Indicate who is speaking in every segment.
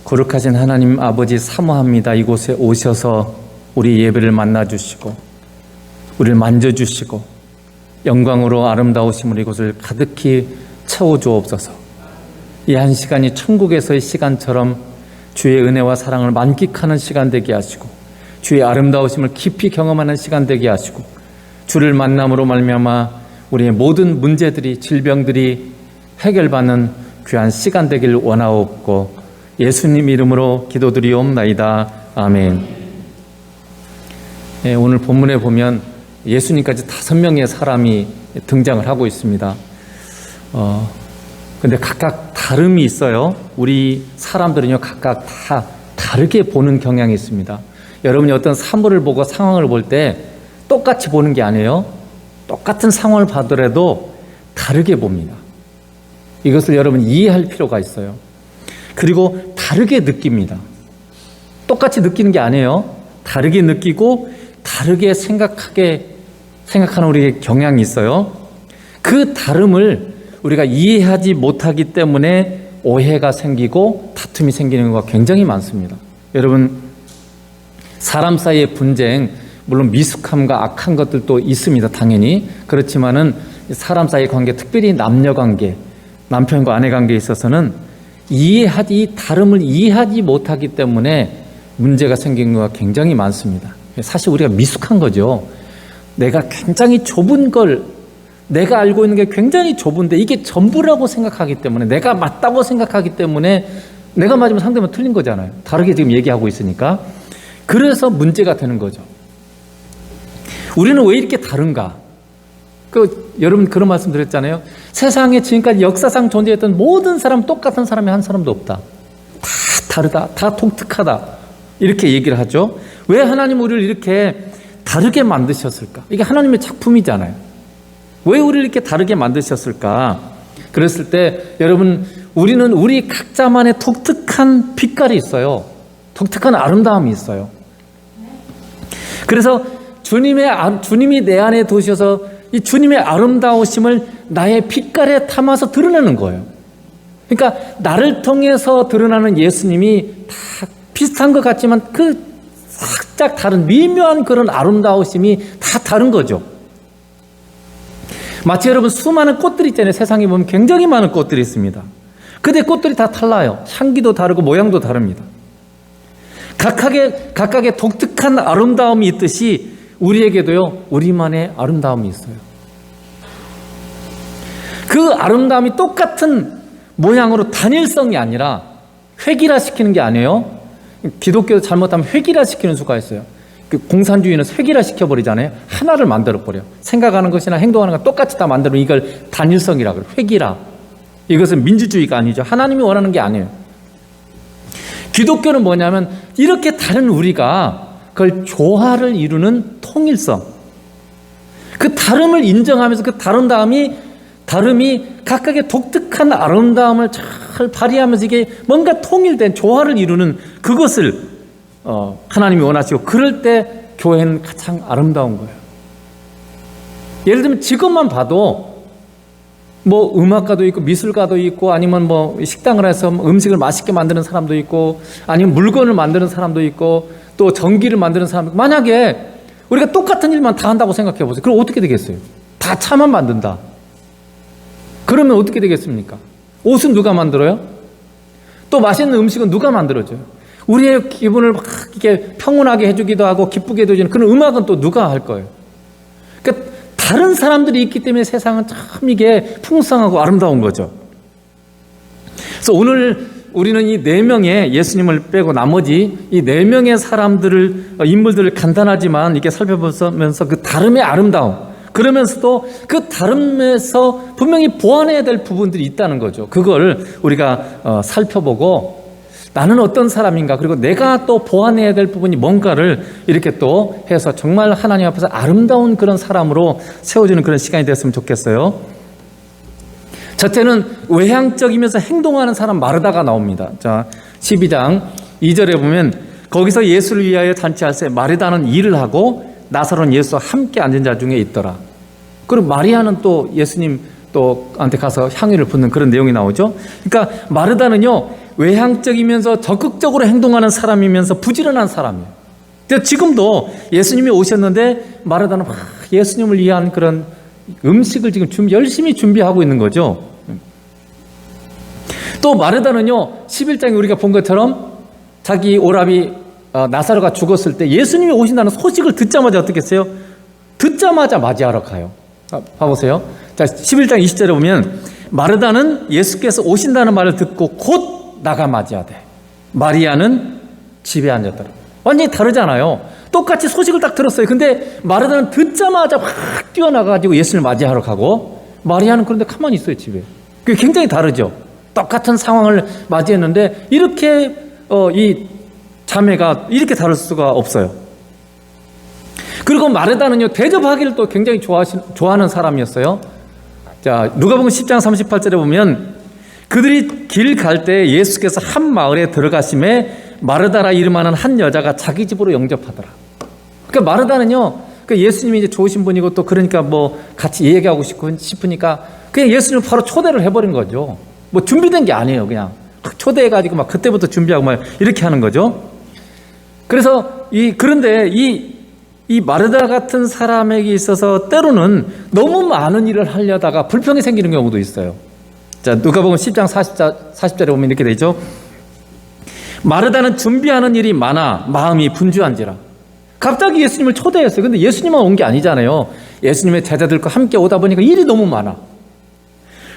Speaker 1: 거룩하신 하나님 아버지 사모합니다. 이곳에 오셔서 우리 예배를 만나주시고 우리를 만져주시고 영광으로 아름다우심으로 이곳을 가득히 채워주옵소서. 이 한 시간이 천국에서의 시간처럼 주의 은혜와 사랑을 만끽하는 시간 되게 하시고 주의 아름다우심을 깊이 경험하는 시간 되게 하시고 주를 만남으로 말미암아 우리의 모든 문제들이 질병들이 해결받는 귀한 시간 되길 원하옵고 예수님 이름으로 기도드리옵나이다. 아멘. 오늘 본문에 보면 예수님까지 5명의 사람이 등장을 하고 있습니다. 근데 각각 다름이 있어요. 우리 사람들은요, 각각 다 다르게 보는 경향이 있습니다. 여러분이 어떤 사물을 보고 상황을 볼 때 똑같이 보는 게 아니에요. 똑같은 상황을 봐더라도 다르게 봅니다. 이것을 여러분 이해할 필요가 있어요. 그리고 다르게 느낍니다. 똑같이 느끼는 게 아니에요. 다르게 느끼고 다르게 생각하는 우리의 경향이 있어요. 그 다름을 우리가 이해하지 못하기 때문에 오해가 생기고 다툼이 생기는 것가 굉장히 많습니다. 여러분, 사람 사이의 분쟁, 물론 미숙함과 악한 것들도 있습니다. 당연히. 그렇지만은 사람 사이의 관계, 특별히 남녀 관계, 남편과 아내 관계에 있어서는 다름을 이해하지 못하기 때문에 문제가 생긴 것가 굉장히 많습니다. 사실 우리가 미숙한 거죠. 내가 굉장히 좁은 걸, 내가 알고 있는 게 굉장히 좁은데 이게 전부라고 생각하기 때문에, 내가 맞다고 생각하기 때문에 내가 맞으면 상대방 틀린 거잖아요. 다르게 지금 얘기하고 있으니까. 그래서 문제가 되는 거죠. 우리는 왜 이렇게 다른가? 여러분 그런 말씀 드렸잖아요. 세상에 지금까지 역사상 존재했던 모든 사람, 똑같은 사람이 한 사람도 없다. 다 다르다. 다 독특하다. 이렇게 얘기를 하죠. 왜 하나님 우리를 이렇게 다르게 만드셨을까? 이게 하나님의 작품이잖아요. 왜 우리를 이렇게 다르게 만드셨을까? 그랬을 때 여러분, 우리는 우리 각자만의 독특한 빛깔이 있어요. 독특한 아름다움이 있어요. 그래서 주님이 내 안에 도셔서 이 주님의 아름다우심을 나의 빛깔에 담아서 드러내는 거예요. 그러니까 나를 통해서 드러나는 예수님이 다 비슷한 것 같지만 그 살짝 다른 미묘한 그런 아름다우심이 다 다른 거죠. 마치 여러분 수많은 꽃들이 있잖아요. 세상에 보면 굉장히 많은 꽃들이 있습니다. 근데 꽃들이 다 달라요. 향기도 다르고 모양도 다릅니다. 각각의 독특한 아름다움이 있듯이 우리에게도요, 우리만의 아름다움이 있어요. 그 아름다움이 똑같은 모양으로 단일성이 아니라 획일화시키는 게 아니에요. 기독교도 잘못하면 획일화시키는 수가 있어요. 공산주의는 획일화시켜버리잖아요. 하나를 만들어버려. 생각하는 것이나 행동하는 것 똑같이 다 만들면 이걸 단일성이라고 그래요. 획일화. 이것은 민주주의가 아니죠. 하나님이 원하는 게 아니에요. 기독교는 뭐냐면 이렇게 다른 우리가 그걸 조화를 이루는 통일성. 그 다름을 인정하면서 그 다름이 각각의 독특한 아름다움을 잘 발휘하면서 이게 뭔가 통일된 조화를 이루는 그것을 하나님이 원하시고, 그럴 때 교회는 가장 아름다운 거예요. 예를 들면 지금만 봐도 뭐 음악가도 있고 미술가도 있고 아니면 뭐 식당을 해서 음식을 맛있게 만드는 사람도 있고 아니면 물건을 만드는 사람도 있고 또 전기를 만드는 사람, 만약에 우리가 똑같은 일만 다 한다고 생각해 보세요. 그럼 어떻게 되겠어요? 다 차만 만든다. 그러면 어떻게 되겠습니까? 옷은 누가 만들어요? 또 맛있는 음식은 누가 만들어줘요? 우리의 기분을 막 이렇게 평온하게 해주기도 하고 기쁘게 해주는 그런 음악은 또 누가 할 거예요? 그러니까 다른 사람들이 있기 때문에 세상은 참 이게 풍성하고 아름다운 거죠. 그래서 오늘 우리는 이 4명의 예수님을 빼고 나머지 이 4명의 인물들을 간단하지만 이렇게 살펴보면서 그 다름의 아름다움, 그러면서도 그 다름에서 분명히 보완해야 될 부분들이 있다는 거죠. 그걸 우리가 살펴보고 나는 어떤 사람인가, 그리고 내가 또 보완해야 될 부분이 뭔가를 이렇게 또 해서 정말 하나님 앞에서 아름다운 그런 사람으로 세워주는 그런 시간이 됐으면 좋겠어요. 첫째는 외향적이면서 행동하는 사람 마르다가 나옵니다. 자, 12장 2절에 보면 거기서 예수를 위하여 잔치할 때 마르다는 일을 하고 나사로는 예수와 함께 앉은 자 중에 있더라. 그리고 마리아는 또 예수님 또한테 가서 향유를 붓는 그런 내용이 나오죠. 그러니까 마르다는요, 외향적이면서 적극적으로 행동하는 사람이면서 부지런한 사람이에요. 지금도 예수님이 오셨는데 마르다는 막 예수님을 위한 그런 음식을 지금 열심히 준비하고 있는 거죠. 또 마르다는요, 11장에 우리가 본 것처럼 자기 오라비 나사로가 죽었을 때 예수님이 오신다는 소식을 듣자마자 어떻게 했어요? 듣자마자 맞이하러 가요. 봐보세요. 자, 11장 20절에 보면 마르다는 예수께서 오신다는 말을 듣고 곧 나가 맞이하되 마리아는 집에 앉았더라. 완전히 다르잖아요. 똑같이 소식을 딱 들었어요. 근데 마르다는 듣자마자 확 뛰어나가지고 예수를 맞이하러 가고, 마리아는 그런데 가만히 있어요, 집에. 그게 굉장히 다르죠. 똑같은 상황을 맞이했는데 이렇게 이 자매가 이렇게 다를 수가 없어요. 그리고 마르다는요, 대접하기를 또 굉장히 좋아하는 사람이었어요. 자, 누가복음 10장 38절에 보면 그들이 길 갈 때 예수께서 한 마을에 들어가심에 마르다라 이름하는 한 여자가 자기 집으로 영접하더라. 그러니까 마르다는요, 예수님이 이제 좋으신 분이고 또 그러니까 뭐 같이 얘기하고 싶으니까 그냥 예수님을 바로 초대를 해버린 거죠. 뭐 준비된 게 아니에요. 그냥 초대해가지고 막 그때부터 준비하고 막 이렇게 하는 거죠. 그래서 그런데 이 마르다 같은 사람에게 있어서 때로는 너무 많은 일을 하려다가 불평이 생기는 경우도 있어요. 자, 누가복음 10장 40절에 보면 이렇게 되죠. 마르다는 준비하는 일이 많아 마음이 분주한지라. 갑자기 예수님을 초대했어요. 근데 예수님만 온 게 아니잖아요. 예수님의 제자들과 함께 오다 보니까 일이 너무 많아.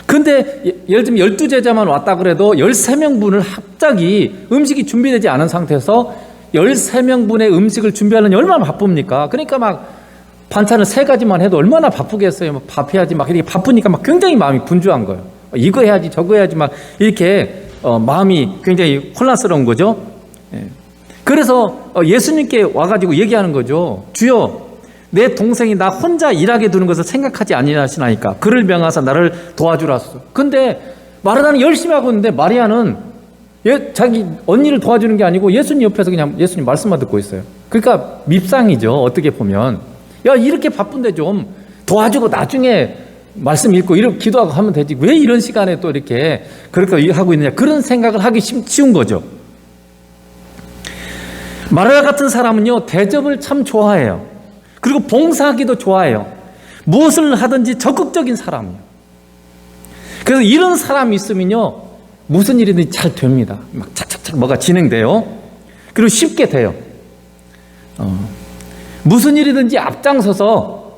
Speaker 1: 근데 예를 들면 12제자만 왔다 그래도 13명분을 갑자기 음식이 준비되지 않은 상태에서 13명분의 음식을 준비하려니 얼마나 바쁩니까? 그러니까 막 반찬을 3가지만 해도 얼마나 바쁘겠어요. 막 밥 해야지 막 이렇게 바쁘니까 막 굉장히 마음이 분주한 거예요. 이거 해야지 저거 해야지 막 이렇게 마음이 굉장히 혼란스러운 거죠. 그래서 예수님께 와가지고 얘기하는 거죠. 주여, 내 동생이 나 혼자 일하게 두는 것을 생각하지 아니하시나이까. 그를 명하사 나를 도와주라소. 근데 마르다는 열심히 하고 있는데 마리아는 자기 언니를 도와주는 게 아니고 예수님 옆에서 그냥 예수님 말씀만 듣고 있어요. 그러니까 밉상이죠. 어떻게 보면. 야, 이렇게 바쁜데 좀 도와주고 나중에 말씀 읽고 이렇게 기도하고 하면 되지. 왜 이런 시간에 또 이렇게 그렇게 하고 있느냐. 그런 생각을 하기 쉬운 거죠. 마리아 같은 사람은요, 대접을 참 좋아해요. 그리고 봉사하기도 좋아해요. 무엇을 하든지 적극적인 사람이에요. 그래서 이런 사람이 있으면요, 무슨 일이든지 잘 됩니다. 막 착착착 뭐가 진행돼요. 그리고 쉽게 돼요. 무슨 일이든지 앞장서서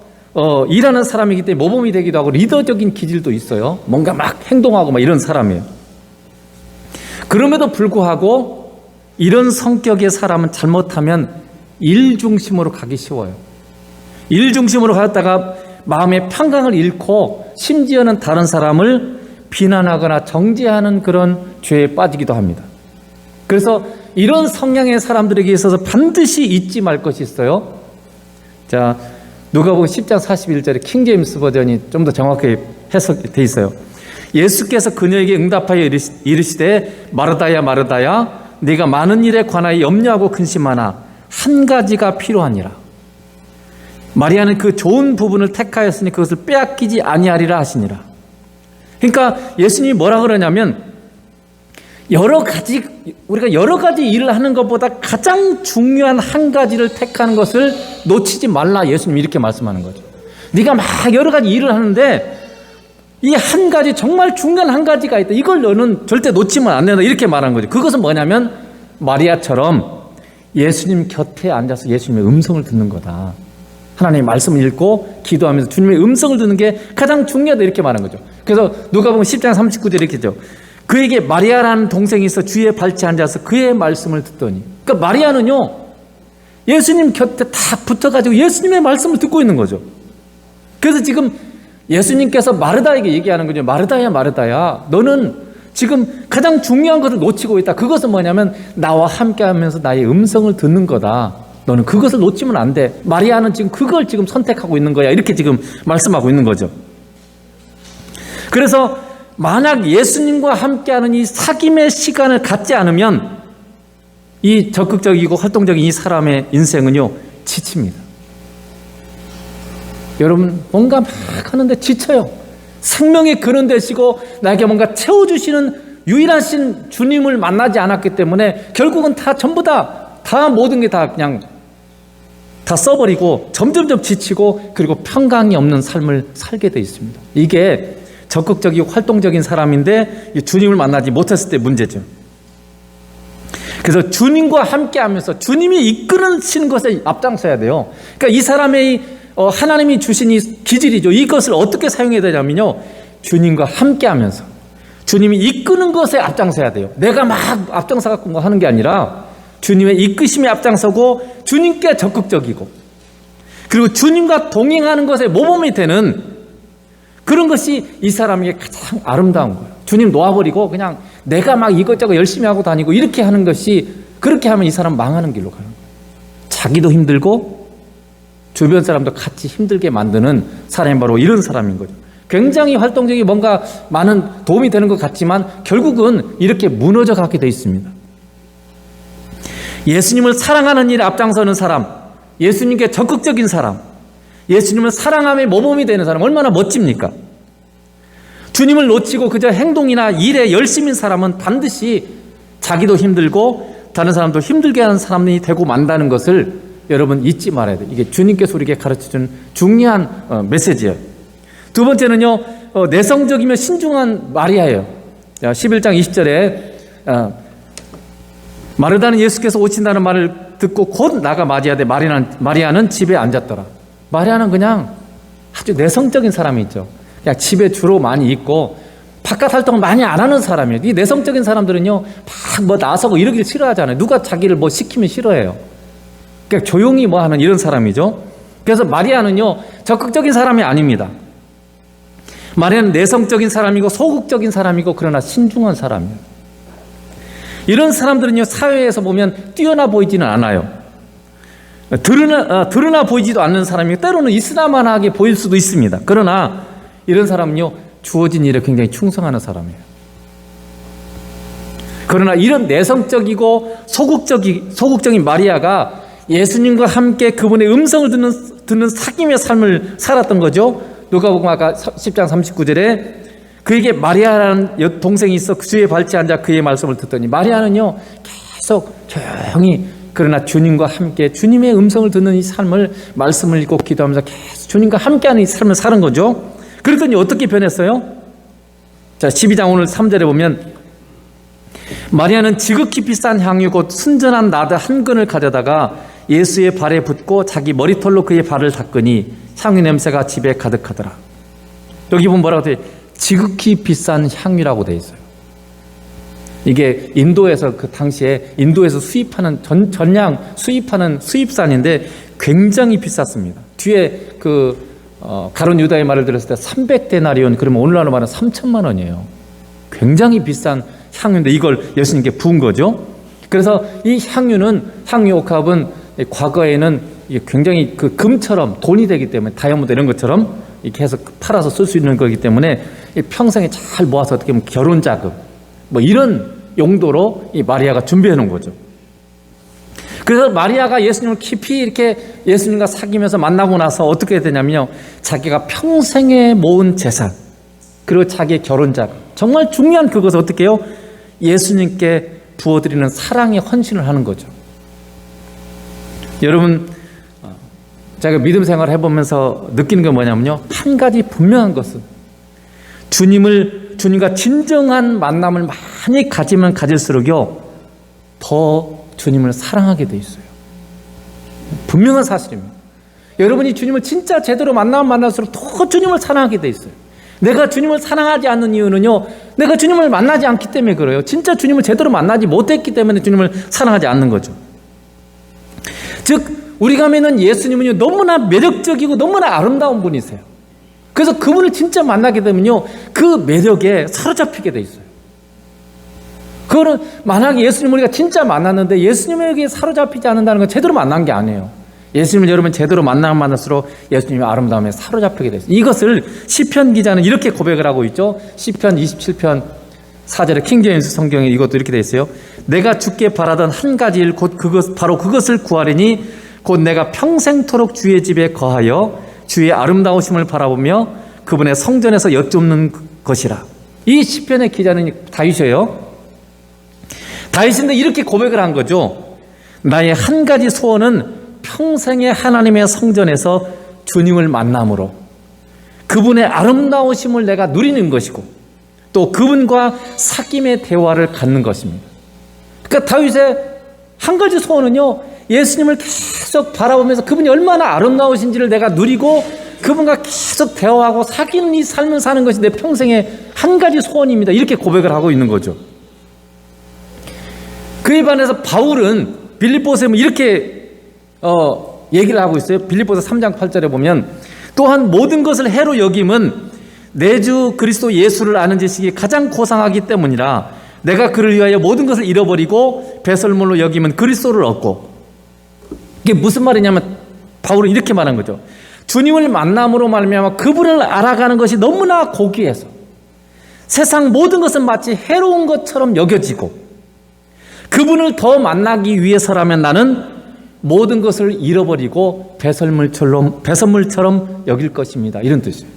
Speaker 1: 일하는 사람이기 때문에 모범이 되기도 하고 리더적인 기질도 있어요. 뭔가 막 행동하고 막 이런 사람이에요. 그럼에도 불구하고 이런 성격의 사람은 잘못하면 일 중심으로 가기 쉬워요. 일 중심으로 갔다가 마음의 평강을 잃고 심지어는 다른 사람을 비난하거나 정죄하는 그런 죄에 빠지기도 합니다. 그래서 이런 성향의 사람들에게 있어서 반드시 잊지 말 것이 있어요. 자, 누가복음 10장 41절에 킹제임스 버전이 좀 더 정확하게 해석되어 있어요. 예수께서 그녀에게 응답하여 이르시되 마르다야 마르다야, 네가 많은 일에 관하여 염려하고 근심하나 한 가지가 필요하니라. 마리아는 그 좋은 부분을 택하였으니 그것을 빼앗기지 아니하리라 하시니라. 그러니까 예수님이 뭐라 그러냐면, 우리가 여러 가지 일을 하는 것보다 가장 중요한 한 가지를 택하는 것을 놓치지 말라. 예수님이 이렇게 말씀하는 거죠. 네가 막 여러 가지 일을 하는데 이 한 가지, 정말 중요한 한 가지가 있다. 이걸 너는 절대 놓치면 안 된다. 이렇게 말한 거죠. 그것은 뭐냐면 마리아처럼 예수님 곁에 앉아서 예수님의 음성을 듣는 거다. 하나님의 말씀을 읽고 기도하면서 주님의 음성을 듣는 게 가장 중요하다. 이렇게 말한 거죠. 그래서 누가복음 10장 39절에 이렇게 죠. 그에게 마리아라는 동생이 있어 주의 발치에 앉아서 그의 말씀을 듣더니. 그러니까 마리아는요, 예수님 곁에 딱 붙어가지고 예수님의 말씀을 듣고 있는 거죠. 그래서 지금 예수님께서 마르다에게 얘기하는 거죠. 마르다야 마르다야, 너는 지금 가장 중요한 것을 놓치고 있다. 그것은 뭐냐면 나와 함께하면서 나의 음성을 듣는 거다. 너는 그것을 놓치면 안 돼. 마리아는 지금 그걸 지금 선택하고 있는 거야. 이렇게 지금 말씀하고 있는 거죠. 그래서 만약 예수님과 함께하는 이 사귐의 시간을 갖지 않으면 이 적극적이고 활동적인 이 사람의 인생은요, 지칩니다. 여러분, 뭔가 막 하는데 지쳐요. 생명의 근원 되시고 나에게 뭔가 채워주시는 유일하신 주님을 만나지 않았기 때문에 결국은 다 전부 다 모든 게 다 그냥 다 써버리고 점점점 지치고 그리고 평강이 없는 삶을 살게 돼 있습니다. 이게 적극적이고 활동적인 사람인데 주님을 만나지 못했을 때 문제죠. 그래서 주님과 함께하면서 주님이 이끌으시는 것에 앞장서야 돼요. 그러니까 이 사람의 하나님이 주신 이 기질이죠. 이것을 어떻게 사용해야 되냐면요, 주님과 함께하면서 주님이 이끄는 것에 앞장서야 돼요. 내가 막 앞장서 갖고 하는 게 아니라 주님의 이끄심에 앞장서고 주님께 적극적이고 그리고 주님과 동행하는 것에 모범이 되는 그런 것이 이 사람에게 가장 아름다운 거예요. 주님 놓아버리고 그냥 내가 막 이것저것 열심히 하고 다니고 이렇게 하는 것이, 그렇게 하면 이 사람 망하는 길로 가는 거예요. 자기도 힘들고 주변 사람도 같이 힘들게 만드는 사람이 바로 이런 사람인 거죠. 굉장히 활동적이 뭔가 많은 도움이 되는 것 같지만 결국은 이렇게 무너져 가게 돼 있습니다. 예수님을 사랑하는 일에 앞장서는 사람, 예수님께 적극적인 사람, 예수님을 사랑함의 모범이 되는 사람, 얼마나 멋집니까? 주님을 놓치고 그저 행동이나 일에 열심인 사람은 반드시 자기도 힘들고 다른 사람도 힘들게 하는 사람이 되고 만다는 것을 여러분 잊지 말아야 돼요. 이게 주님께서 우리에게 가르쳐준 중요한 메시지예요. 두 번째는요, 내성적이며 신중한 마리아예요. 11장 20절에 마르다는 예수께서 오신다는 말을 듣고 곧 나가 맞이하되 마리아는 집에 앉았더라. 마리아는 그냥 아주 내성적인 사람이 있죠. 그냥 집에 주로 많이 있고 바깥 활동을 많이 안 하는 사람이에요. 이 내성적인 사람들은요, 막 뭐 나서고 이러기를 싫어하잖아요. 누가 자기를 뭐 시키면 싫어해요. 그러니까 조용히 뭐 하는 이런 사람이죠. 그래서 마리아는요, 적극적인 사람이 아닙니다. 마리아는 내성적인 사람이고 소극적인 사람이고 그러나 신중한 사람이에요. 이런 사람들은요, 사회에서 보면 뛰어나 보이지는 않아요. 드러나 보이지도 않는 사람이고 때로는 이슬람만하게 보일 수도 있습니다. 그러나 이런 사람은요, 주어진 일에 굉장히 충성하는 사람이에요. 그러나 이런 내성적이고 소극적인 마리아가 예수님과 함께 그분의 음성을 듣는 사귐의 삶을 살았던 거죠. 누가복음 아까 10장 39절에 그에게 마리아라는 동생이 있어 주의 발치에 앉아 그의 말씀을 듣더니, 마리아는요 계속 조용히 그러나 주님과 함께 주님의 음성을 듣는 이 삶을, 말씀을 읽고 기도하면서 계속 주님과 함께하는 이 삶을 사는 거죠. 그랬더니 어떻게 변했어요? 자, 12장 오늘 3절에 보면 마리아는 지극히 비싼 향유 곧 순전한 나드 한 근을 가져다가 예수의 발에 붓고 자기 머리털로 그의 발을 닦으니 향유 냄새가 집에 가득하더라. 여기 보면 뭐라고 돼? 지극히 비싼 향유라고 돼 있어요. 이게 인도에서 그 당시에 인도에서 수입하는 전량 수입하는 수입산인데 굉장히 비쌌습니다. 뒤에 가룟 유다의 말을 들었을 때 300데나리온, 그러면 오늘날로 말하면 3천만 원이에요. 굉장히 비싼 향유인데 이걸 예수님께 부은 거죠. 그래서 이 향유 옥합은 과거에는 굉장히 그 금처럼 돈이 되기 때문에, 다이아몬드 이런 것처럼 이렇게 해서 팔아서 쓸 수 있는 거기 때문에 평생에 잘 모아서 어떻게 보면 결혼 자금 뭐 이런 용도로 이 마리아가 준비해 놓은 거죠. 그래서 마리아가 예수님을 깊이 이렇게 예수님과 사귀면서 만나고 나서 어떻게 되냐면요, 자기가 평생에 모은 재산 그리고 자기의 결혼 자금, 정말 중요한 그것을 어떻게 해요? 예수님께 부어드리는 사랑의 헌신을 하는 거죠. 여러분, 제가 믿음 생활을 해보면서 느끼는 게 뭐냐면요, 한 가지 분명한 것은 주님과 진정한 만남을 많이 가지면 가질수록요 더 주님을 사랑하게 돼 있어요. 분명한 사실입니다. 여러분이 주님을 진짜 제대로 만날수록 더 주님을 사랑하게 돼 있어요. 내가 주님을 사랑하지 않는 이유는요, 내가 주님을 만나지 않기 때문에 그래요. 진짜 주님을 제대로 만나지 못했기 때문에 주님을 사랑하지 않는 거죠. 즉 우리가 믿는 예수님은요 너무나 매력적이고 너무나 아름다운 분이세요. 그래서 그분을 진짜 만나게 되면요 그 매력에 사로잡히게 돼 있어요. 그거는 만약에 예수님 우리가 진짜 만났는데 예수님에게 사로잡히지 않는다는 건 제대로 만난 게 아니에요. 예수님을 여러분 제대로 만날수록 예수님의 아름다움에 사로잡히게 됐어요. 이것을 시편 기자는 이렇게 고백을 하고 있죠. 시편 27편 4절에 킹제임스 성경에 이것도 이렇게 되어 있어요. 내가 주께 바라던 한 가지 일 곧 바로 그것을 구하리니 곧 내가 평생토록 주의 집에 거하여 주의 아름다우심을 바라보며 그분의 성전에서 여쭙는 것이라. 이 시편의 기자는 다윗이에요. 다윗인데 이렇게 고백을 한 거죠. 나의 한 가지 소원은 평생의 하나님의 성전에서 주님을 만남으로 그분의 아름다우심을 내가 누리는 것이고 또 그분과 사귐의 대화를 갖는 것입니다. 그러니까 다윗의 한 가지 소원은요, 예수님을 계속 바라보면서 그분이 얼마나 아름다우신지를 내가 누리고 그분과 계속 대화하고 사귀는 이 삶을 사는 것이 내 평생의 한 가지 소원입니다. 이렇게 고백을 하고 있는 거죠. 그에 반해서 바울은 빌립보서에 이렇게 얘기를 하고 있어요. 빌립보서 3장 8절에 보면 또한 모든 것을 해로 여김은 내 주 그리스도 예수를 아는 지식이 가장 고상하기 때문이라 내가 그를 위하여 모든 것을 잃어버리고 배설물로 여김은 그리스도를 얻고. 이게 무슨 말이냐면 바울은 이렇게 말한 거죠. 주님을 만남으로 말미암아 그분을 알아가는 것이 너무나 고귀해서 세상 모든 것은 마치 해로운 것처럼 여겨지고 그분을 더 만나기 위해서라면 나는 모든 것을 잃어버리고 배설물처럼 여길 것입니다. 이런 뜻이에요.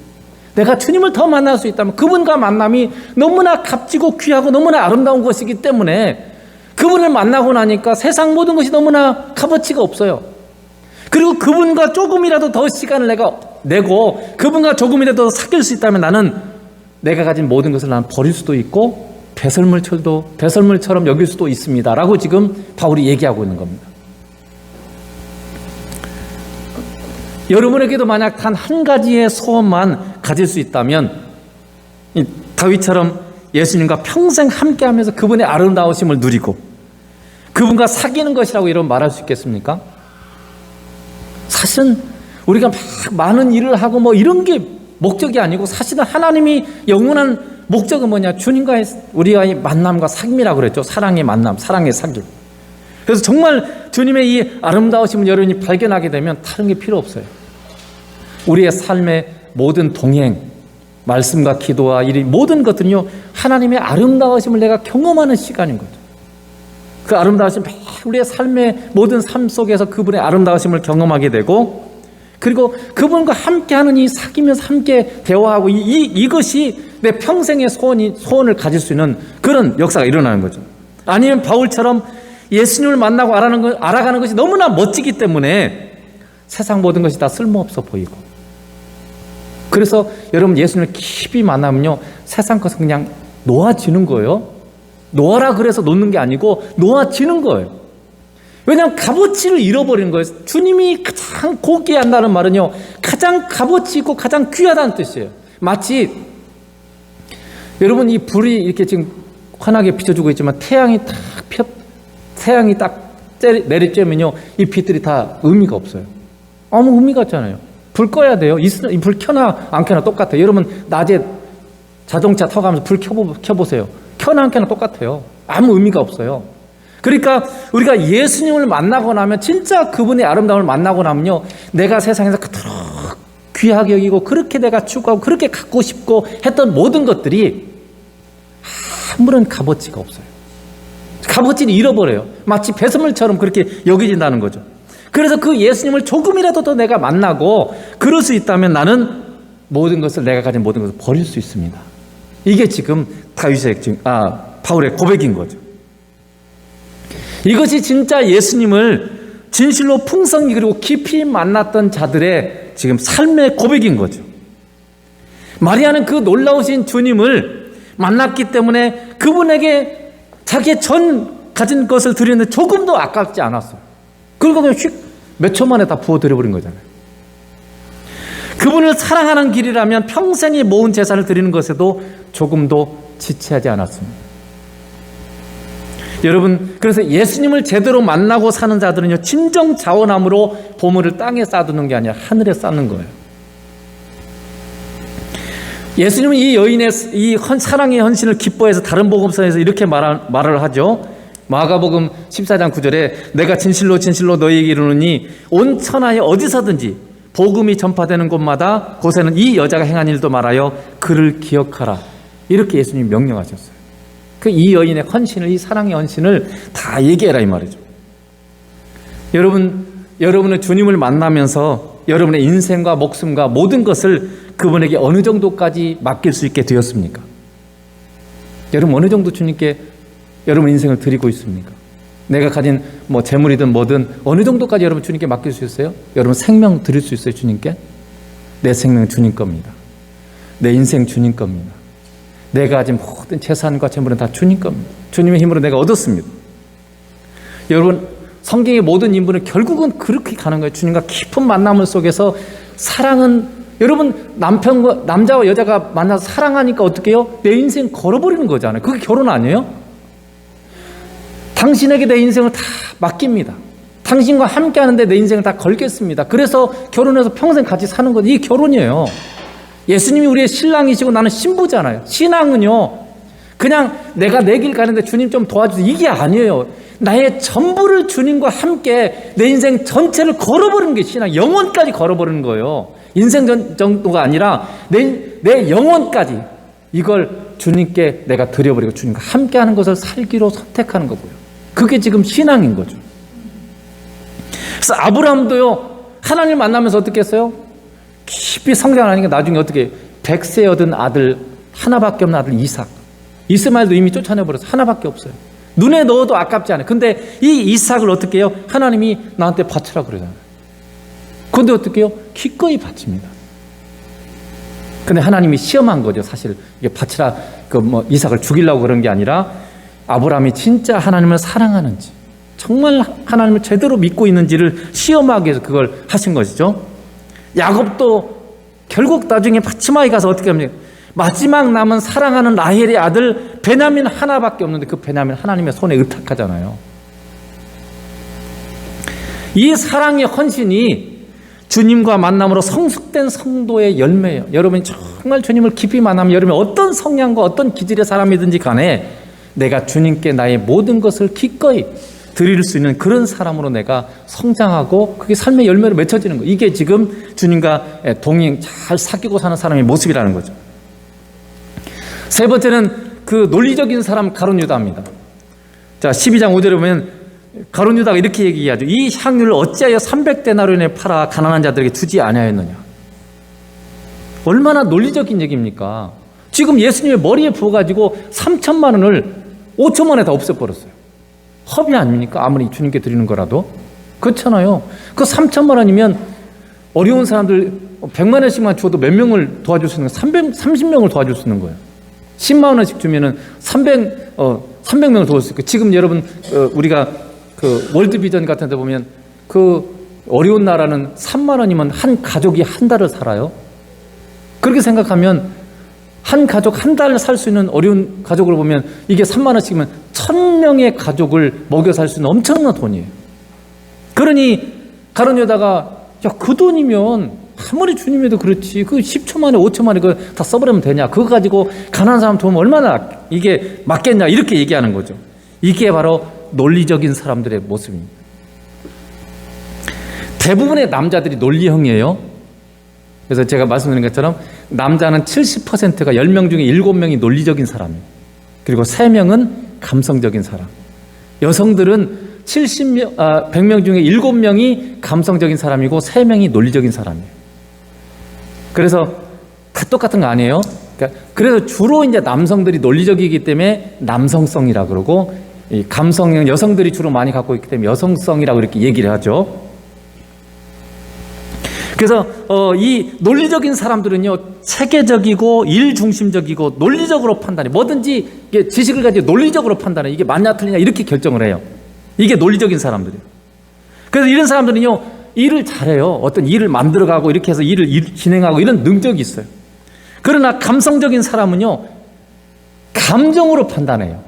Speaker 1: 내가 주님을 더 만날 수 있다면 그분과 만남이 너무나 값지고 귀하고 너무나 아름다운 것이기 때문에 그분을 만나고 나니까 세상 모든 것이 너무나 값어치가 없어요. 그리고 그분과 조금이라도 더 시간을 내가 내고 그분과 조금이라도 사귈 수 있다면 나는 내가 가진 모든 것을 나는 버릴 수도 있고 배설물처럼 여길 수도 있습니다. 라고 지금 바울이 얘기하고 있는 겁니다. 여러분에게도 만약 단 한 가지의 소원만 가질 수 있다면 다윗처럼 예수님과 평생 함께하면서 그분의 아름다우심을 누리고 그분과 사귀는 것이라고 이런 말할 수 있겠습니까? 사실은 우리가 막 많은 일을 하고 뭐 이런 게 목적이 아니고 사실은 하나님이 영원한 목적은 뭐냐? 주님과의 우리와의 만남과 사귐이라고 그랬죠. 사랑의 만남, 사랑의 사귐. 그래서 정말 주님의 이 아름다우심을 여러분이 발견하게 되면 다른 게 필요 없어요. 우리의 삶의 모든 동행, 말씀과 기도와 이 모든 것들은요, 하나님의 아름다우심을 내가 경험하는 시간인 거죠. 그 아름다우심, 우리의 삶의 모든 삶 속에서 그분의 아름다우심을 경험하게 되고, 그리고 그분과 함께하는 이 사귀면서 함께 대화하고 이것이 내 평생의 소원을 가질 수 있는 그런 역사가 일어나는 거죠. 아니면 바울처럼 예수님을 만나고 알아가는 것이 너무나 멋지기 때문에 세상 모든 것이 다 쓸모없어 보이고, 그래서 여러분 예수님을 깊이 만나면요, 세상 것은 그냥 놓아지는 거예요. 놓아라 그래서 놓는 게 아니고 놓아지는 거예요. 왜냐하면 값어치를 잃어버리는 거예요. 주님이 가장 고귀한다는 말은요, 가장 값어치 있고 가장 귀하다는 뜻이에요. 마치 여러분 이 불이 이렇게 지금 환하게 비춰주고 있지만 태양이 딱 내리쬐면요, 이 빛들이 다 의미가 없어요. 아무 의미가 없잖아요. 불 꺼야 돼요. 이 불 켜나 안 켜나 똑같아요. 여러분 낮에 자동차 타고 가면서 불 켜보세요. 켜나 안 켜나 똑같아요. 아무 의미가 없어요. 그러니까 우리가 예수님을 만나고 나면, 진짜 그분의 아름다움을 만나고 나면요, 내가 세상에서 그토록 귀하게 여기고 그렇게 내가 추구하고 그렇게 갖고 싶고 했던 모든 것들이 아무런 값어치가 없어요. 값어치를 잃어버려요. 마치 배설물처럼 그렇게 여겨진다는 거죠. 그래서 그 예수님을 조금이라도 더 내가 만나고 그럴 수 있다면 나는 모든 것을, 내가 가진 모든 것을 버릴 수 있습니다. 이게 지금 바울의 고백인 거죠. 이것이 진짜 예수님을 진실로 풍성히 그리고 깊이 만났던 자들의 지금 삶의 고백인 거죠. 마리아는 그 놀라우신 주님을 만났기 때문에 그분에게 자기의 전 가진 것을 드리는데 조금도 아깝지 않았어요. 그리고 그냥 몇 초 만에 다 부어드려버린 거잖아요. 그분을 사랑하는 길이라면 평생에 모은 재산을 드리는 것에도 조금도 지체하지 않았습니다. 여러분, 그래서 예수님을 제대로 만나고 사는 자들은요, 진정 자원함으로 보물을 땅에 쌓아두는 게 아니라 하늘에 쌓는 거예요. 예수님은 이 여인의 이 사랑의 헌신을 기뻐해서 다른 복음서에서 이렇게 말을 하죠. 마가복음 14장 9절에 내가 진실로 진실로 너희에게 이르노니 온 천하에 어디서든지 복음이 전파되는 곳에는 이 여자가 행한 일도 말하여 그를 기억하라. 이렇게 예수님이 명령하셨어요. 이 여인의 헌신을, 이 사랑의 헌신을 다 얘기해라 이 말이죠. 여러분은 주님을 만나면서 여러분의 인생과 목숨과 모든 것을 그분에게 어느 정도까지 맡길 수 있게 되었습니까? 여러분 어느 정도 주님께 여러분 인생을 드리고 있습니까? 내가 가진 뭐 재물이든 뭐든 어느 정도까지 여러분 주님께 맡길 수 있어요? 여러분 생명 드릴 수 있어요, 주님께? 내 생명은 주님 겁니다. 내 인생 주님 겁니다. 내가 가진 모든 재산과 재물은 다 주님 겁니다. 주님의 힘으로 내가 얻었습니다. 여러분 성경의 모든 인물은 결국은 그렇게 가는 거예요. 주님과 깊은 만남을 속에서 사랑은 여러분 남자와 여자가 만나서 사랑하니까 어떻게 해요? 내 인생 걸어버리는 거잖아요. 그게 결혼 아니에요? 당신에게 내 인생을 다 맡깁니다. 당신과 함께 하는데 내 인생을 다 걸겠습니다. 그래서 결혼해서 평생 같이 사는 것, 이게 결혼이에요. 예수님이 우리의 신랑이시고 나는 신부잖아요. 신앙은요, 그냥 내가 내 길 가는데 주님 좀 도와주세요, 이게 아니에요. 나의 전부를 주님과 함께 내 인생 전체를 걸어버리는 게 신앙, 영혼까지 걸어버리는 거예요. 인생 정도가 아니라 내 영혼까지 이걸 주님께 내가 드려버리고 주님과 함께 하는 것을 살기로 선택하는 거고요. 그게 지금 신앙인 거죠. 그래서 아브라함도요, 하나님 만나면서 어떻게 했어요? 깊이 성장하니까 나중에 어떻게 100세 얻은 아들, 하나밖에 없는 아들 이삭. 이스마엘도 이미 쫓아내버려서 하나밖에 없어요. 눈에 넣어도 아깝지 않아요. 근데 이 이삭을 어떻게 해요? 하나님이 나한테 바치라 그러잖아요. 근데 어떻게 해요? 기꺼이 바칩니다. 근데 하나님이 시험한 거죠. 사실 이게 바치라, 이삭을 죽이려고 그런 게 아니라 아브라함이 진짜 하나님을 사랑하는지, 정말 하나님을 제대로 믿고 있는지를 시험하기 위해서 그걸 하신 것이죠. 야곱도 결국 나중에 바치마에 가서 어떻게 합니까? 마지막 남은 사랑하는 라헬의 아들 베냐민 하나밖에 없는데 그 베냐민 하나님의 손에 의탁하잖아요. 이 사랑의 헌신이 주님과 만남으로 성숙된 성도의 열매예요. 여러분이 정말 주님을 깊이 만나면 여러분이 어떤 성향과 어떤 기질의 사람이든지 간에 내가 주님께 나의 모든 것을 기꺼이 드릴 수 있는 그런 사람으로 내가 성장하고 그게 삶의 열매로 맺혀지는 거예요. 이게 지금 주님과 동행 잘 사귀고 사는 사람의 모습이라는 거죠. 세 번째는 그 논리적인 사람 가룟 유다입니다. 자, 12장 5절에 보면 가룟 유다가 이렇게 얘기하죠. 이 향유를 어찌하여 300데나리온에 팔아 가난한 자들에게 주지 아니하였느냐. 얼마나 논리적인 얘기입니까? 지금 예수님의 머리에 부어가지고 3천만 원을 5천만 원에 다 없애버렸어요. 허비 아닙니까? 아무리 주님께 드리는 거라도. 그렇잖아요. 그 3천만 원이면 어려운 사람들 100만 원씩만 주어도 몇 명을 도와줄 수 있는 거예요? 330명을 도와줄 수 있는 거예요. 10만 원씩 주면은 300명을 도울 수 있고, 지금 여러분 우리가 그 월드비전 같은 데 보면 그 어려운 나라는 3만 원이면 한 가족이 한 달을 살아요. 그렇게 생각하면 한 가족 한 달을 살 수 있는 어려운 가족을 보면 이게 3만 원씩이면 1000명의 가족을 먹여 살 수 있는 엄청난 돈이에요. 그러니 가룟 유다가 야, 그 돈이면 아무리 주님에도 그렇지 그 10초만에 5초만에 그거 다 써버리면 되냐, 그거 가지고 가난한 사람 도우면 얼마나 이게 맞겠냐, 이렇게 얘기하는 거죠. 이게 바로 논리적인 사람들의 모습입니다. 대부분의 남자들이 논리형이에요. 그래서 제가 말씀드린 것처럼 남자는 70%가 10명 중에 7명이 논리적인 사람이에요. 그리고 3명은 감성적인 사람. 여성들은 100명 중에 7명이 감성적인 사람이고 3명이 논리적인 사람이에요. 그래서 다 똑같은 거 아니에요? 그래서 주로 이제 남성들이 논리적이기 때문에 남성성이라 그러고, 이 감성형 여성들이 주로 많이 갖고 있기 때문에 여성성이라고 이렇게 얘기를 하죠. 그래서 이 논리적인 사람들은요, 체계적이고 일중심적이고 논리적으로 판단해. 뭐든지 지식을 가지고 논리적으로 판단해. 이게 맞냐 틀리냐 이렇게 결정을 해요. 이게 논리적인 사람들이에요. 그래서 이런 사람들은요, 일을 잘해요. 어떤 일을 만들어가고 이렇게 해서 일을 진행하고 이런 능력이 있어요. 그러나 감성적인 사람은요, 감정으로 판단해요.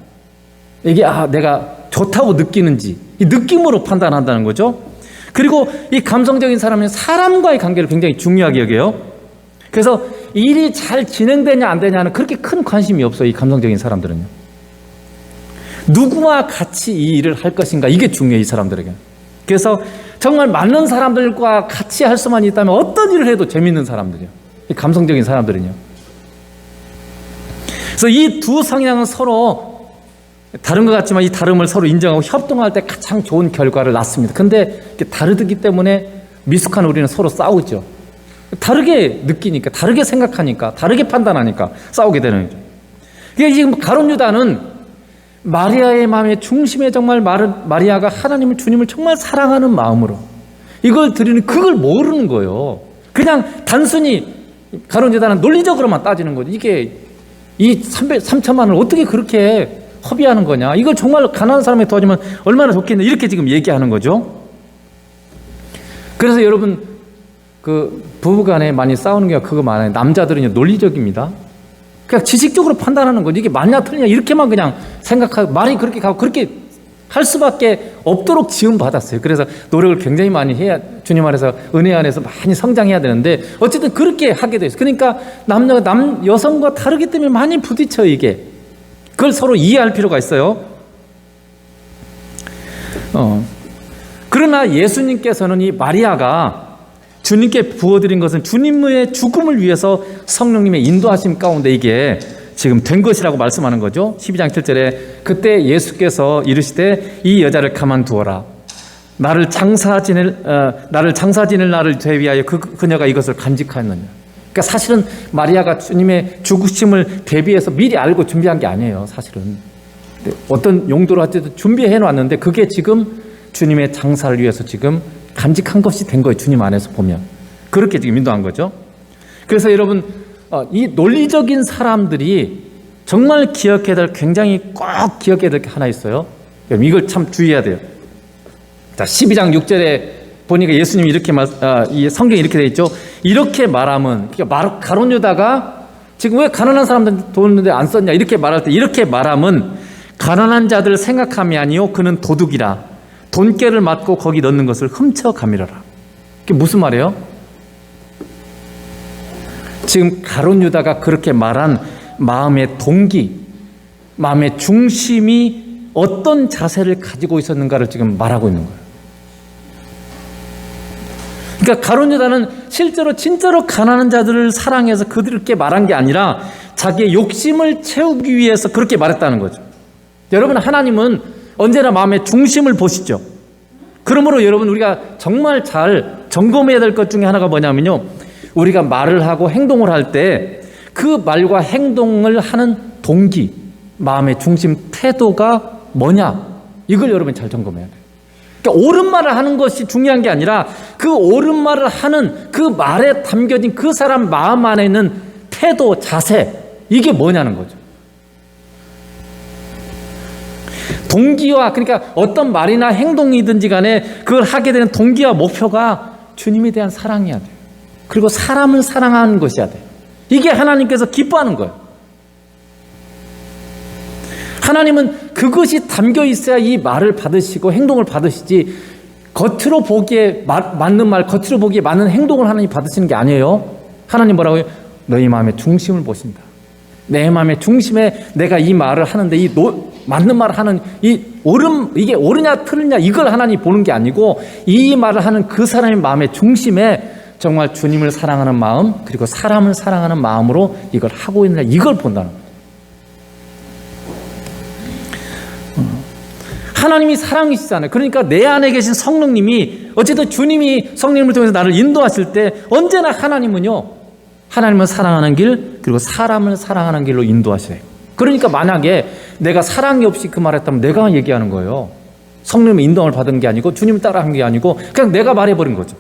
Speaker 1: 이게 내가 좋다고 느끼는지 이 느낌으로 판단한다는 거죠. 그리고 이 감성적인 사람은 사람과의 관계를 굉장히 중요하게 여겨요. 그래서 일이 잘 진행되냐 안 되냐는 그렇게 큰 관심이 없어요. 이 감성적인 사람들은요. 누구와 같이 이 일을 할 것인가, 이게 중요해요, 이 사람들에게. 그래서 정말 맞는 사람들과 같이 할 수만 있다면 어떤 일을 해도 재밌는 사람들이에요. 이 감성적인 사람들은요. 그래서 이 두 성향은 서로 다른 것 같지만 이 다름을 서로 인정하고 협동할 때 가장 좋은 결과를 낳습니다. 근데 다르기 때문에 미숙한 우리는 서로 싸우죠. 다르게 느끼니까, 다르게 생각하니까, 다르게 판단하니까 싸우게 되는 거죠. 그러니까 지금 가룟 유다는 마리아의 마음의 중심에 정말 마리아가 하나님을, 주님을 정말 사랑하는 마음으로 이걸 드리는, 그걸 모르는 거예요. 그냥 단순히 가룟 유다는 논리적으로만 따지는 거죠. 이게 이 3천만 원을 어떻게 그렇게 허비하는 거냐, 이걸 정말 가난한 사람에게 도와주면 얼마나 좋겠냐, 이렇게 지금 얘기하는 거죠. 그래서 여러분, 그 부부간에 많이 싸우는 게 그거 많아요. 남자들은 논리적입니다. 그냥 지식적으로 판단하는 거지. 이게 맞냐 틀리냐 이렇게만 그냥 생각하고, 말이 그렇게 가고 그렇게 할 수밖에 없도록 지음받았어요. 그래서 노력을 굉장히 많이 해야, 주님 안에서, 은혜 안에서 많이 성장해야 되는데 어쨌든 그렇게 하게 돼 있어요. 그러니까 남녀가 여성과 다르기 때문에 많이 부딪혀요. 이게, 그걸 서로 이해할 필요가 있어요. 그러나 예수님께서는 이 마리아가 주님께 부어드린 것은 주님의 죽음을 위해서 성령님의 인도하심 가운데 이게 지금 된 것이라고 말씀하는 거죠. 12장 7절에 그때 예수께서 이르시되 이 여자를 가만두어라. 나를 장사 지낼 나를 대위하여 그녀가 이것을 간직하였느냐. 그러니까 사실은 마리아가 주님의 죽으심을 대비해서 미리 알고 준비한 게 아니에요. 사실은 어떤 용도로 하여튼 준비해 놨는데 그게 지금 주님의 장사를 위해서 지금 간직한 것이 된 거예요. 주님 안에서 보면 그렇게 지금 인도한 거죠. 그래서 여러분, 이 논리적인 사람들이 정말 기억해야 될, 굉장히 꼭 기억해야 될 게 하나 있어요. 이걸 참 주의해야 돼요. 자, 12장 6절에 보니까 예수님이 이렇게 이 성경에 이렇게 되어 있죠. 이렇게 말하면, 그러니까 가룟 유다가 지금 왜 가난한 사람들 돈을 안 썼냐 이렇게 말할 때, 이렇게 말하면 가난한 자들 생각함이 아니요 그는 도둑이라 돈깨를 맞고 거기 넣는 것을 훔쳐가미러라. 그게 무슨 말이에요? 지금 가룟 유다가 그렇게 말한 마음의 동기, 마음의 중심이 어떤 자세를 가지고 있었는가를 지금 말하고 있는 거예요. 그러니까 가룟 유다는 실제로 진짜로 가난한 자들을 사랑해서 그들께 말한 게 아니라 자기의 욕심을 채우기 위해서 그렇게 말했다는 거죠. 여러분, 하나님은 언제나 마음의 중심을 보시죠. 그러므로 여러분, 우리가 정말 잘 점검해야 될 것 중에 하나가 뭐냐면요, 우리가 말을 하고 행동을 할 때 그 말과 행동을 하는 동기, 마음의 중심, 태도가 뭐냐, 이걸 여러분 잘 점검해야 돼요. 그러니까 옳은 말을 하는 것이 중요한 게 아니라 그 옳은 말을 하는 그 말에 담겨진 그 사람 마음 안에 있는 태도, 자세, 이게 뭐냐는 거죠. 동기와, 그러니까 어떤 말이나 행동이든지 간에 그걸 하게 되는 동기와 목표가 주님에 대한 사랑이어야 돼요. 그리고 사람을 사랑하는 것이어야 돼요. 이게 하나님께서 기뻐하는 거예요. 하나님은 그것이 담겨 있어야 이 말을 받으시고 행동을 받으시지, 겉으로 보기에 맞는 말, 겉으로 보기에 맞는 행동을 하나님 받으시는 게 아니에요. 하나님 뭐라고요? 너희 마음의 중심을 보신다. 내 마음의 중심에 내가 이 말을 하는데 맞는 말을 하는 이게 옳으냐 틀리냐 이걸 하나님 보는 게 아니고, 이 말을 하는 그 사람의 마음의 중심에 정말 주님을 사랑하는 마음, 그리고 사람을 사랑하는 마음으로 이걸 하고 있느냐, 이걸 본다는 거예요. 하나님이 사랑이시잖아요. 그러니까 내 안에 계신 성령님이, 어쨌든 주님이 성령님을 통해서 나를 인도하실 때 언제나 하나님은 사랑하는 길, 그리고 사람을 사랑하는 길로 인도하셔요. 그러니까 만약에 내가 사랑이 없이 그 말했다면 내가 얘기하는 거예요. 성령님의 인도를 받은 게 아니고 주님을 따라한 게 아니고 그냥 내가 말해버린 거죠.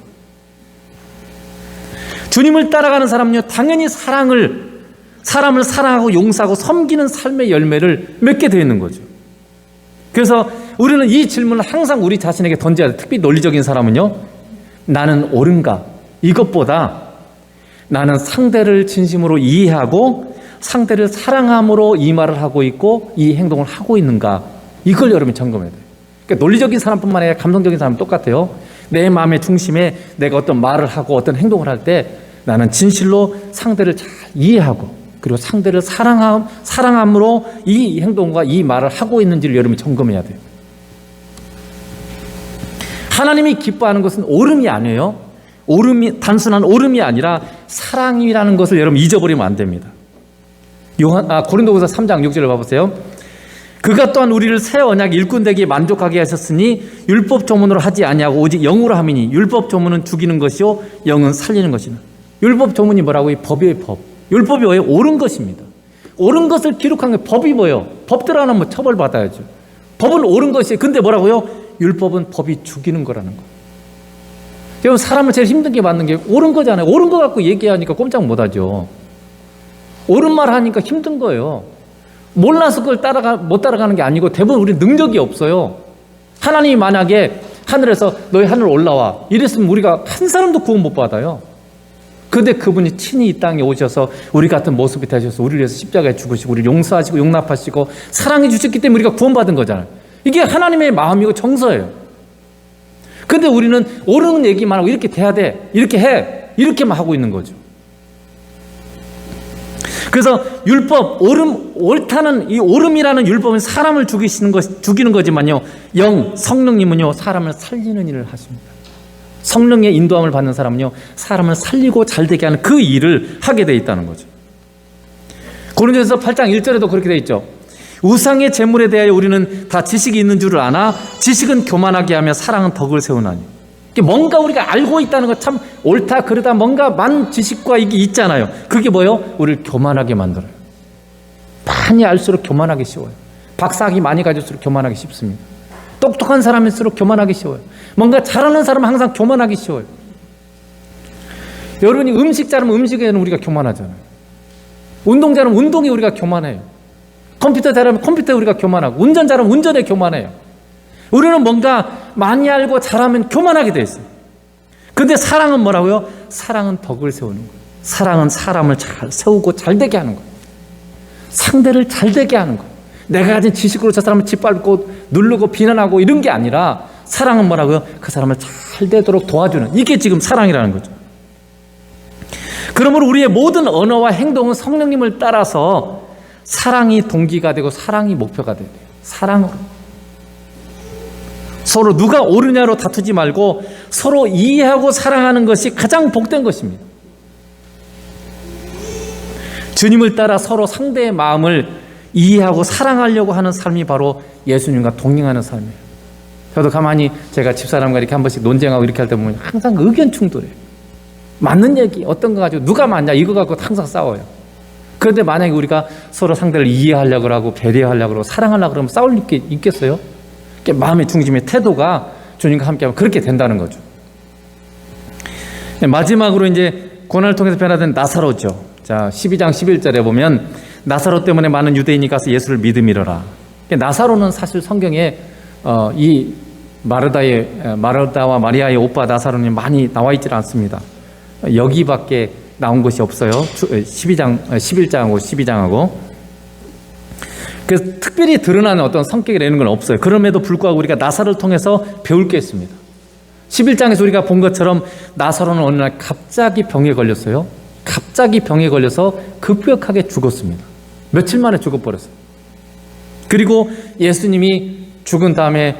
Speaker 1: 주님을 따라가는 사람은요, 당연히 사람을 사랑하고 용서하고 섬기는 삶의 열매를 맺게 되어 있는 거죠. 그래서 우리는 이 질문을 항상 우리 자신에게 던져야 돼요. 특히 논리적인 사람은요, 나는 옳은가? 이것보다 나는 상대를 진심으로 이해하고 상대를 사랑함으로 이 말을 하고 있고 이 행동을 하고 있는가, 이걸 여러분이 점검해야 돼요. 그러니까 논리적인 사람뿐만 아니라 감성적인 사람은 똑같아요. 내 마음의 중심에 내가 어떤 말을 하고 어떤 행동을 할 때 나는 진실로 상대를 잘 이해하고 그리고 상대를 사랑함으로 이 행동과 이 말을 하고 있는지를 여러분이 점검해야 돼요. 하나님이 기뻐하는 것은 옳음이 아니에요. 단순한 옳음이 아니라 사랑이라는 것을 여러분 잊어버리면 안 됩니다. 고린도후서 3장 6절을 봐보세요. 그가 또한 우리를 새 언약 일꾼 되기에 만족하게 하셨으니 율법 조문으로 하지 아니하고 오직 영으로 함이니 율법 조문은 죽이는 것이요 영은 살리는 것이나. 율법 조문이 뭐라고요? 법이에요. 법. 율법이 왜 옳은 것입니다. 옳은 것을 기록한 게 법이 뭐예요? 법대로 안 하면 처벌받아야죠. 법은 옳은 것이에요. 근데 뭐라고요? 율법은 법이 죽이는 거라는 거예요. 여러분, 사람을 제일 힘든 게 맞는 게 옳은 거잖아요. 옳은 거 갖고 얘기하니까 꼼짝 못하죠. 옳은 말 하니까 힘든 거예요. 몰라서 그걸 못 따라가는 게 아니고 대부분 우리 능력이 없어요. 하나님이 만약에 하늘에서 너희 하늘 올라와 이랬으면 우리가 한 사람도 구원 못 받아요. 그런데 그분이 친히 이 땅에 오셔서 우리 같은 모습이 되셔서 우리를 위해서 십자가에 죽으시고 우리를 용서하시고 용납하시고 사랑해 주셨기 때문에 우리가 구원받은 거잖아요. 이게 하나님의 마음이고 정서예요. 그런데 우리는 옳은 얘기만 하고 이렇게 돼야 돼, 이렇게 해, 이렇게만 하고 있는 거죠. 그래서 율법, 옳다는 이 옳음이라는 율법은 사람을 죽이는 거지만요, 성령님은요 사람을 살리는 일을 하십니다. 성령의 인도함을 받는 사람은요 사람을 살리고 잘되게 하는 그 일을 하게 돼 있다는 거죠. 고린도전서 8장 1절에도 그렇게 돼 있죠. 우상의 제물에 대하여 우리는 다 지식이 있는 줄을 아나 지식은 교만하게 하며 사랑은 덕을 세우나니. 뭔가 우리가 알고 있다는 거 참 옳다 그러다 뭔가 많은 지식과 이게 있잖아요. 그게 뭐예요? 우리를 교만하게 만들어요. 많이 알수록 교만하기 쉬워요. 박사학위 많이 가질수록 교만하기 쉽습니다. 똑똑한 사람일수록 교만하기 쉬워요. 뭔가 잘하는 사람은 항상 교만하기 쉬워요. 여러분이 음식 잘하면 음식에는 우리가 교만하잖아요. 운동 잘하면 운동에 우리가 교만해요. 컴퓨터 잘하면 컴퓨터에 우리가 교만하고 운전 잘하면 운전에 교만해요. 우리는 뭔가 많이 알고 잘하면 교만하게 돼 있어요. 근데 사랑은 뭐라고요? 사랑은 덕을 세우는 거예요. 사랑은 사람을 잘 세우고 잘되게 하는 거예요. 상대를 잘되게 하는 거예요. 내가 가진 지식으로 저 사람을 짓밟고 누르고 비난하고 이런 게 아니라 사랑은 뭐라고요? 그 사람을 잘 되도록 도와주는, 이게 지금 사랑이라는 거죠. 그러므로 우리의 모든 언어와 행동은 성령님을 따라서 사랑이 동기가 되고 사랑이 목표가 돼야 돼요. 사랑으로. 서로 누가 옳으냐로 다투지 말고 서로 이해하고 사랑하는 것이 가장 복된 것입니다. 주님을 따라 서로 상대의 마음을 이해하고 사랑하려고 하는 삶이 바로 예수님과 동행하는 삶이에요. 저도 가만히 제가 집사람과 이렇게 한 번씩 논쟁하고 이렇게 할 때 보면 항상 의견 충돌해요. 맞는 얘기 어떤 거 가지고 누가 맞냐 이거 갖고 항상 싸워요. 그런데 만약에 우리가 서로 상대를 이해하려고 하고 배려하려고 하고 사랑하려고 그러면 싸울 게 있겠어요? 마음의 중심의 태도가 주님과 함께하면 그렇게 된다는 거죠. 마지막으로 이제 고난을 통해서 변화된 나사로죠. 자, 12장 11절에 보면 나사로 때문에 많은 유대인이 가서 예수를 믿음이러라. 나사로는 사실 성경에 이 마르다와 마리아의 오빠 나사로는 많이 나와 있질 않습니다. 여기밖에 나온 것이 없어요. 11장하고 12장하고. 그래서 특별히 드러나는 어떤 성격이 되는 건 없어요. 그럼에도 불구하고 우리가 나사로를 통해서 배울 게 있습니다. 11장에서 우리가 본 것처럼 나사로는 어느 날 갑자기 병에 걸렸어요. 갑자기 병에 걸려서 급격하게 죽었습니다. 며칠 만에 죽어버렸어요. 그리고 예수님이 죽은 다음에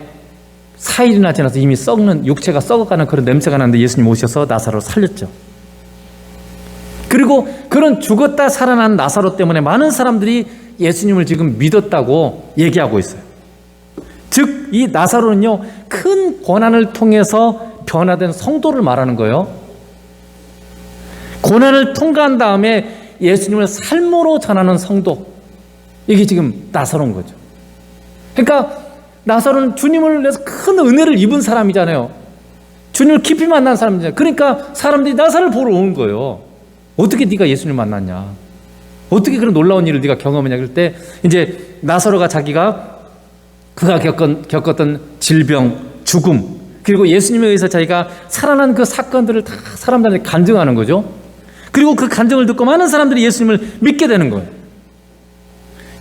Speaker 1: 4일이나 지나서 이미 썩는 육체가 썩어가는 그런 냄새가 나는데 예수님 오셔서 나사로를 살렸죠. 그리고 그런 죽었다 살아난 나사로 때문에 많은 사람들이 예수님을 지금 믿었다고 얘기하고 있어요. 즉, 이 나사로는요, 큰 고난을 통해서 변화된 성도를 말하는 거예요. 고난을 통과한 다음에 예수님을 삶으로 전하는 성도. 이게 지금 나사로인 거죠. 그러니까 나사로는 주님을 위해서 큰 은혜를 입은 사람이잖아요. 주님을 깊이 만난 사람이잖아요. 그러니까 사람들이 나사로를 보러 온 거예요. 어떻게 네가 예수님 만났냐? 어떻게 그런 놀라운 일을 네가 경험했냐? 그럴 때 이제 나사로가 자기가 그가 겪었던 질병, 죽음, 그리고 예수님에 의해서 자기가 살아난 그 사건들을 다 사람들한테 간증하는 거죠. 그리고 그 간증을 듣고 많은 사람들이 예수님을 믿게 되는 거예요.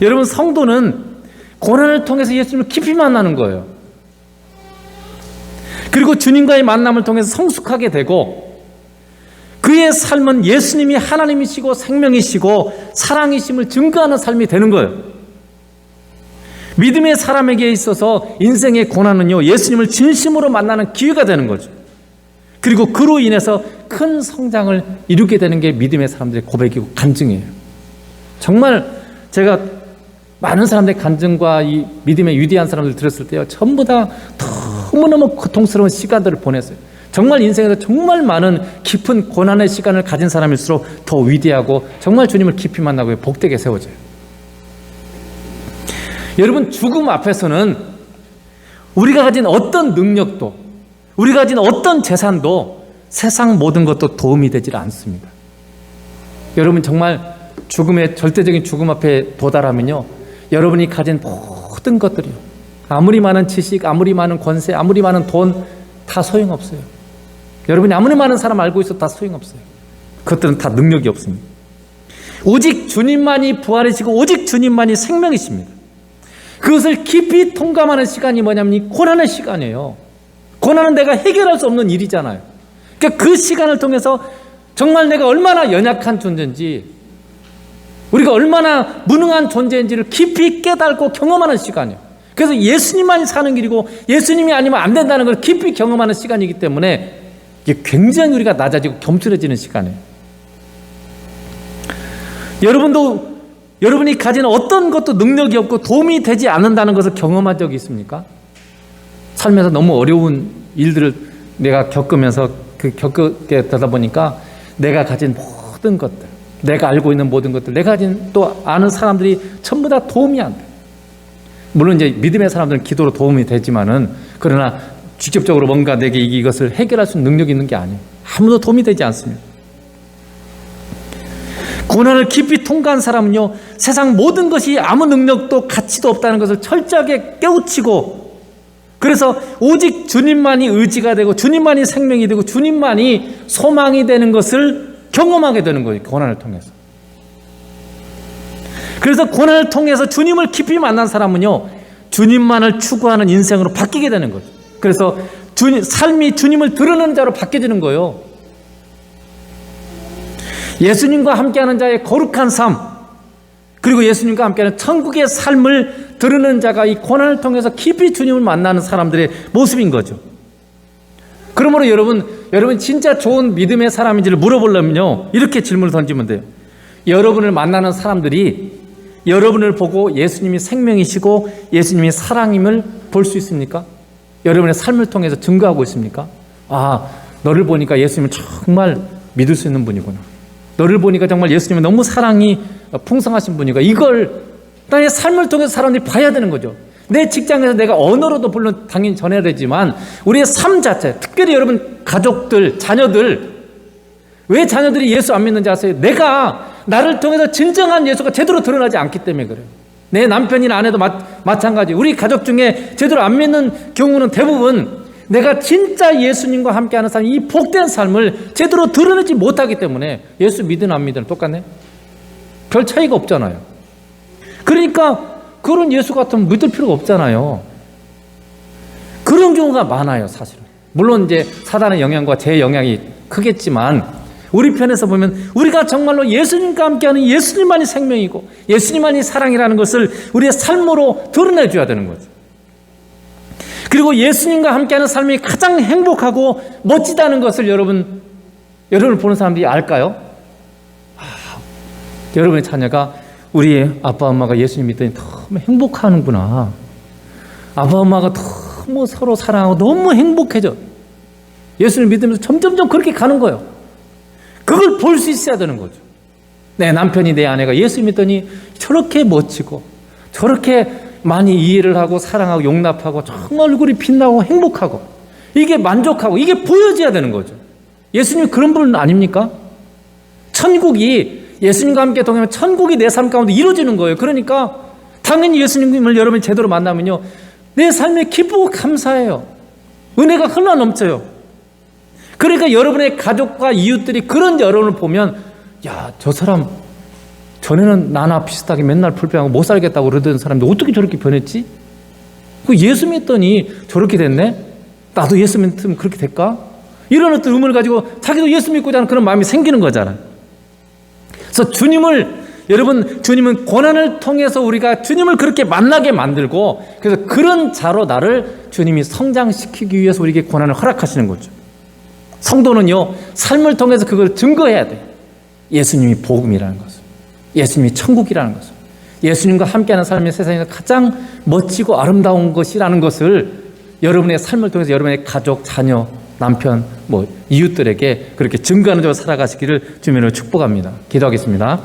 Speaker 1: 여러분, 성도는 고난을 통해서 예수님을 깊이 만나는 거예요. 그리고 주님과의 만남을 통해서 성숙하게 되고 그의 삶은 예수님이 하나님이시고 생명이시고 사랑이심을 증거하는 삶이 되는 거예요. 믿음의 사람에게 있어서 인생의 고난은요, 예수님을 진심으로 만나는 기회가 되는 거죠. 그리고 그로 인해서 큰 성장을 이루게 되는 게 믿음의 사람들의 고백이고 간증이에요. 정말 제가 많은 사람들의 간증과 이 믿음의 위대한 사람들 들었을 때요, 전부 다 너무너무 고통스러운 시간들을 보냈어요. 정말 인생에서 정말 많은 깊은 고난의 시간을 가진 사람일수록 더 위대하고 정말 주님을 깊이 만나고 복되게 세워져요. 여러분, 죽음 앞에서는 우리가 가진 어떤 능력도, 우리가 가진 어떤 재산도 세상 모든 것도 도움이 되질 않습니다. 여러분, 정말 절대적인 죽음 앞에 도달하면요, 여러분이 가진 모든 것들이요, 아무리 많은 지식, 아무리 많은 권세, 아무리 많은 돈, 다 소용없어요. 여러분이 아무리 많은 사람 알고 있어도 다 소용없어요. 그것들은 다 능력이 없습니다. 오직 주님만이 부활이시고 오직 주님만이 생명이십니다. 그것을 깊이 통감하는 시간이 뭐냐면 이 고난의 시간이에요. 고난은 내가 해결할 수 없는 일이잖아요. 그러니까 그 시간을 통해서 정말 내가 얼마나 연약한 존재인지, 우리가 얼마나 무능한 존재인지를 깊이 깨닫고 경험하는 시간이에요. 그래서 예수님만이 사는 길이고 예수님이 아니면 안 된다는 걸 깊이 경험하는 시간이기 때문에 이게 굉장히 우리가 낮아지고 겸손해지는 시간이에요. 여러분도 여러분이 가진 어떤 것도 능력이 없고 도움이 되지 않는다는 것을 경험한 적이 있습니까? 삶에서 너무 어려운 일들을 내가 겪으면서 겪게 되다 보니까 내가 가진 모든 것들, 내가 알고 있는 모든 것들, 내가 가진 또 아는 사람들이 전부 다 도움이 안 돼. 물론 이제 믿음의 사람들은 기도로 도움이 되지만은, 그러나 직접적으로 뭔가 내게 이것을 해결할 수 있는 능력이 있는 게 아니에요. 아무도 도움이 되지 않습니다. 고난을 깊이 통과한 사람은요, 세상 모든 것이 아무 능력도 가치도 없다는 것을 철저하게 깨우치고, 그래서 오직 주님만이 의지가 되고 주님만이 생명이 되고 주님만이 소망이 되는 것을 경험하게 되는 거예요. 고난을 통해서. 그래서 고난을 통해서 주님을 깊이 만난 사람은요, 주님만을 추구하는 인생으로 바뀌게 되는 거죠. 그래서 삶이 주님을 드러내는 자로 바뀌어지는 거예요. 예수님과 함께하는 자의 거룩한 삶, 그리고 예수님과 함께하는 천국의 삶을 드러내는 자가 이 고난을 통해서 깊이 주님을 만나는 사람들의 모습인 거죠. 그러므로 여러분 진짜 좋은 믿음의 사람인지를 물어보려면요, 이렇게 질문을 던지면 돼요. 여러분을 만나는 사람들이 여러분을 보고 예수님이 생명이시고 예수님이 사랑임을 볼 수 있습니까? 여러분의 삶을 통해서 증거하고 있습니까? 아, 너를 보니까 예수님을 정말 믿을 수 있는 분이구나. 너를 보니까 정말 예수님은 너무 사랑이 풍성하신 분이구나. 이걸 나의 삶을 통해서 사람들이 봐야 되는 거죠. 내 직장에서 내가 언어로도 물론 당연히 전해야 되지만 우리의 삶 자체, 특별히 여러분 가족들, 자녀들, 왜 자녀들이 예수 안 믿는지 아세요? 내가 나를 통해서 진정한 예수가 제대로 드러나지 않기 때문에 그래요. 내 남편이나 아내도 마찬가지. 우리 가족 중에 제대로 안 믿는 경우는 대부분 내가 진짜 예수님과 함께하는 삶, 이 복된 삶을 제대로 드러내지 못하기 때문에 예수 믿든 안 믿든 똑같네. 별 차이가 없잖아요. 그러니까 그런 예수 같으면 믿을 필요가 없잖아요. 그런 경우가 많아요, 사실은. 물론 이제 사단의 영향과 제 영향이 크겠지만 우리 편에서 보면 우리가 정말로 예수님과 함께하는 예수님만이 생명이고 예수님만이 사랑이라는 것을 우리의 삶으로 드러내줘야 되는 거죠. 그리고 예수님과 함께하는 삶이 가장 행복하고 멋지다는 것을 여러분을 보는 사람들이 알까요? 여러분의 자녀가 우리 아빠 엄마가 예수님 믿더니 너무 행복하는구나. 아빠 엄마가 너무 서로 사랑하고 너무 행복해져. 예수님 믿으면서 점점점 그렇게 가는 거예요. 그걸 볼 수 있어야 되는 거죠. 내 남편이, 내 아내가 예수 믿더니 저렇게 멋지고 저렇게 많이 이해를 하고 사랑하고 용납하고 정말 얼굴이 빛나고 행복하고 이게 만족하고 이게 보여져야 되는 거죠. 예수님 그런 분 아닙니까? 천국이 예수님과 함께 동행하면 천국이 내 삶 가운데 이루어지는 거예요. 그러니까 당연히 예수님을 여러분이 제대로 만나면요, 내 삶에 기쁘고 감사해요. 은혜가 흘러넘쳐요. 그러니까 여러분의 가족과 이웃들이 그런 여러분을 보면, 야, 저 사람 전에는 나나 비슷하게 맨날 불평하고 못 살겠다고 그러던 사람인데 어떻게 저렇게 변했지? 그 예수 믿더니 저렇게 됐네? 나도 예수 믿으면 그렇게 될까? 이런 어떤 의문을 가지고 자기도 예수 믿고자 하는 그런 마음이 생기는 거잖아요. 그래서 주님은 고난을 통해서 우리가 주님을 그렇게 만나게 만들고, 그래서 그런 자로 나를 주님이 성장시키기 위해서 우리에게 고난을 허락하시는 거죠. 성도는요, 삶을 통해서 그걸 증거해야 돼요. 예수님이 복음이라는 것을, 예수님이 천국이라는 것을, 예수님과 함께하는 삶이 세상에서 가장 멋지고 아름다운 것이라는 것을 여러분의 삶을 통해서 여러분의 가족, 자녀, 남편, 이웃들에게 그렇게 증거하는 자로 살아가시기를 주님으로 축복합니다. 기도하겠습니다.